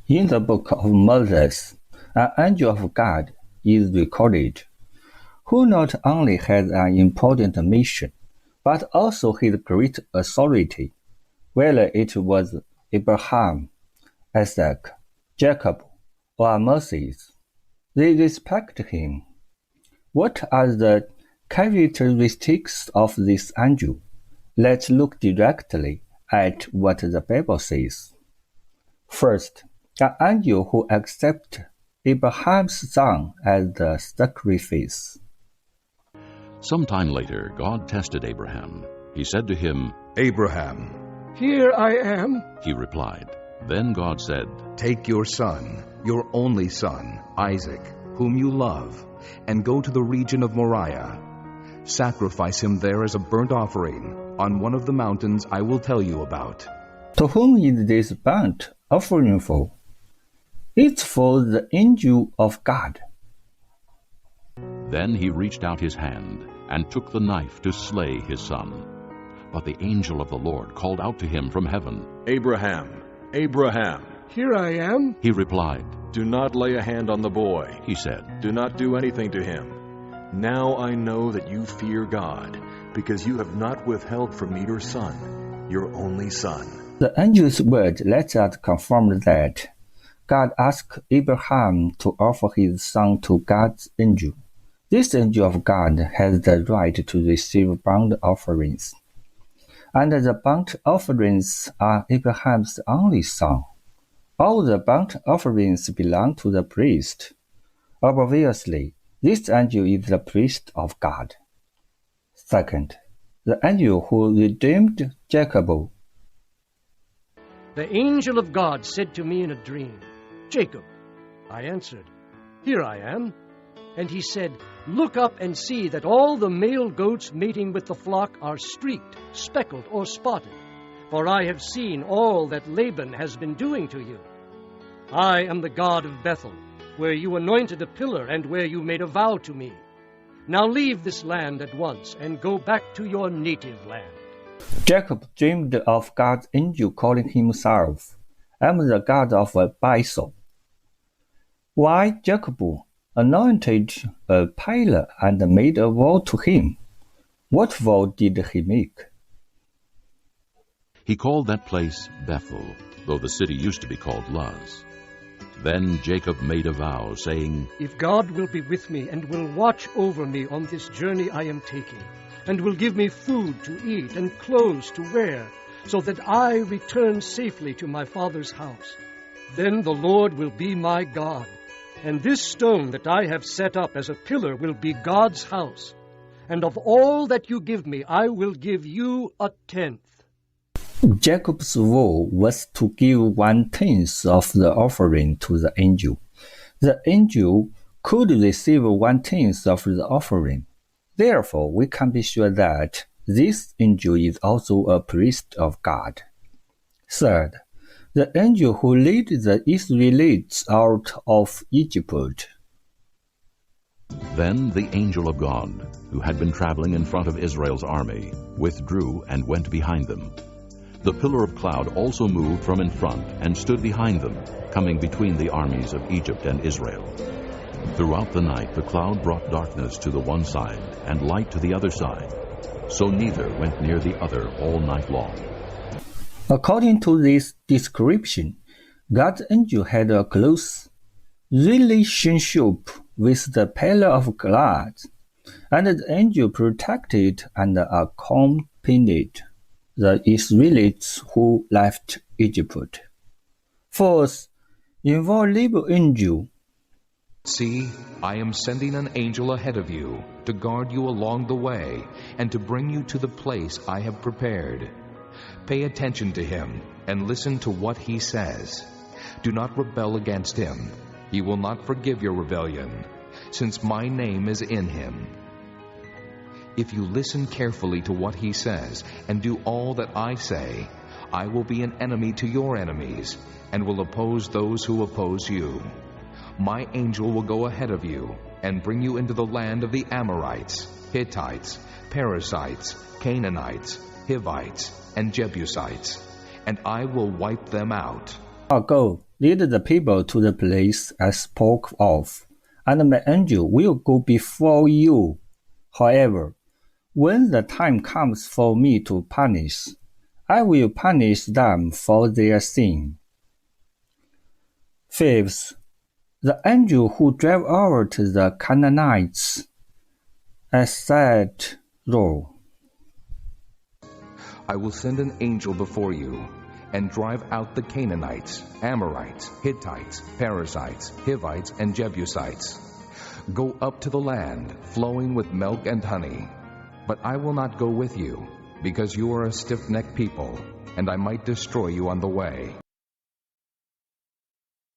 In the book of Moses, an angel of God is recorded, who not only has an important mission, but also his great authority, whether it was Abraham, Isaac, Jacob, or Moses. They respect him. What are the characteristics of this angel? Let's look directly at what the Bible says. First, an angel who accepts Abraham's son as the sacrifice. Sometime later, God tested Abraham. He said to him, "Abraham." "Here I am," he replied. Then God said, "Take your son, your only son, Isaac, whom you love, and go to the region of Moriah. Sacrifice him there as a burnt offering on one of the mountains I will tell you about." To whom is this burnt offering for? It's for the angel of God. Then he reached out his hand and took the knife to slay his son. But the angel of the Lord called out to him from heaven, "Abraham, Abraham." "Here I am." He replied. "Do not lay a hand on the boy," he said. "Do not do anything to him. Now I know that you fear God, because you have not withheld from me your son, your only son." The angel's word lets us confirm that God asked Abraham to offer his son to God's angel. This angel of God has the right to receive burnt offerings, and the burnt offerings are Abraham's only son. All the burnt offerings belong to the priest. Obviously, this angel is the priest of God. Second, the angel who redeemed Jacob. "The angel of God said to me in a dream, 'Jacob.' I answered, 'Here I am.' And he said, 'Look up and see that all the male goats mating with the flock are streaked, speckled, or spotted. For I have seen all that Laban has been doing to you. I am the God of Bethel, where you anointed a pillar and where you made a vow to me. Now leave this land at once and go back to your native land.'" Jacob dreamed of God's angel calling himself, "I am the God of Bethel." Why Jacob anointed a pillar and made a vow to him? What vow did he make? He called that place Bethel, though the city used to be called Luz. Then Jacob made a vow, saying, "If God will be with me and will watch over me on this journey I am taking, and will give me food to eat and clothes to wear, so that I return safely to my father's house, then the Lord will be my God, and this stone that I have set up as a pillar will be God's house. And of all that you give me, I will give you 1/10." Jacob's vow was to give 1/10 of the offering to the angel. The angel could receive 1/10 of the offering. Therefore, we can be sure that this angel is also a priest of God. Third, the angel who led the Israelites out of Egypt. Then the angel of God, who had been traveling in front of Israel's army, withdrew and went behind them. The pillar of cloud also moved from in front and stood behind them, coming between the armies of Egypt and Israel. Throughout the night the cloud brought darkness to the one side and light to the other side, so neither went near the other all night long. According to this description, God's angel had a close relationship with the pillar of cloud, and the angel protected and accompanied the Israelites who left Egypt. Fourth, infallible angel. "See, I am sending an angel ahead of you to guard you along the way and to bring you to the place I have prepared. Pay attention to him and listen to what he says. Do not rebel against him. He will not forgive your rebellion, since my name is in him. If you listen carefully to what he says and do all that I say, I will be an enemy to your enemies and will oppose those who oppose you. My angel will go ahead of you and bring you into the land of the Amorites, Hittites, Perizzites, Canaanites, Hivites, and Jebusites, and I will wipe them out. Now go, lead the people to the place I spoke of, and my angel will go before you. However, when the time comes for me to punish, I will punish them for their sin. Fifth, the angel who drove out the Canaanites. I said, Lo. I will send an angel before you, and drive out the Canaanites, Amorites, Hittites, Perizzites, Hivites, and Jebusites. Go up to the land flowing with milk and honey. But I will not go with you, because you are a stiff-necked people, and I might destroy you on the way.